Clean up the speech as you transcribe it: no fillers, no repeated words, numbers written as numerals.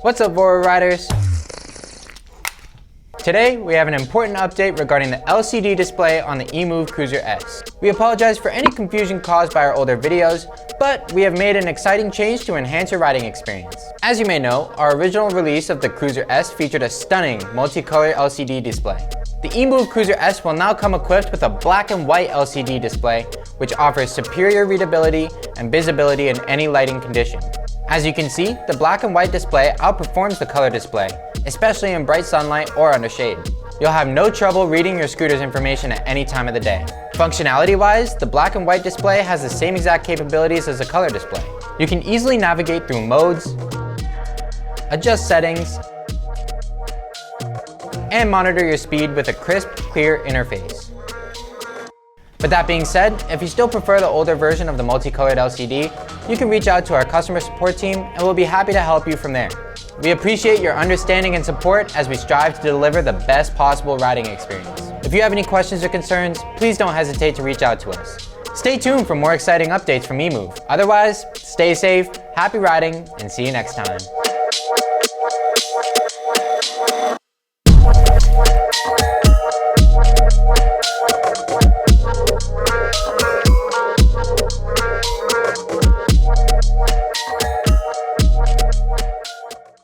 What's up, Voro riders? Today, we have an important update regarding the LCD display on the EMOVE Cruiser S. We apologize for any confusion caused by our older videos, but we have made an exciting change to enhance your riding experience. As you may know, our original release of the Cruiser S featured a stunning multicolored LCD display. The EMOVE Cruiser S will now come equipped with a black and white LCD display, which offers superior readability and visibility in any lighting condition. As you can see, the black and white display outperforms the color display, especially in bright sunlight or under shade. You'll have no trouble reading your scooter's information at any time of the day. Functionality-wise, the black and white display has the same exact capabilities as the color display. You can easily navigate through modes, adjust settings, and monitor your speed with a crisp, clear interface. With that being said, if you still prefer the older version of the multicolored LCD, you can reach out to our customer support team and we'll be happy to help you from there. We appreciate your understanding and support as we strive to deliver the best possible riding experience. If you have any questions or concerns, please don't hesitate to reach out to us. Stay tuned for more exciting updates from EMOVE. Otherwise, stay safe, happy riding, and see you next time.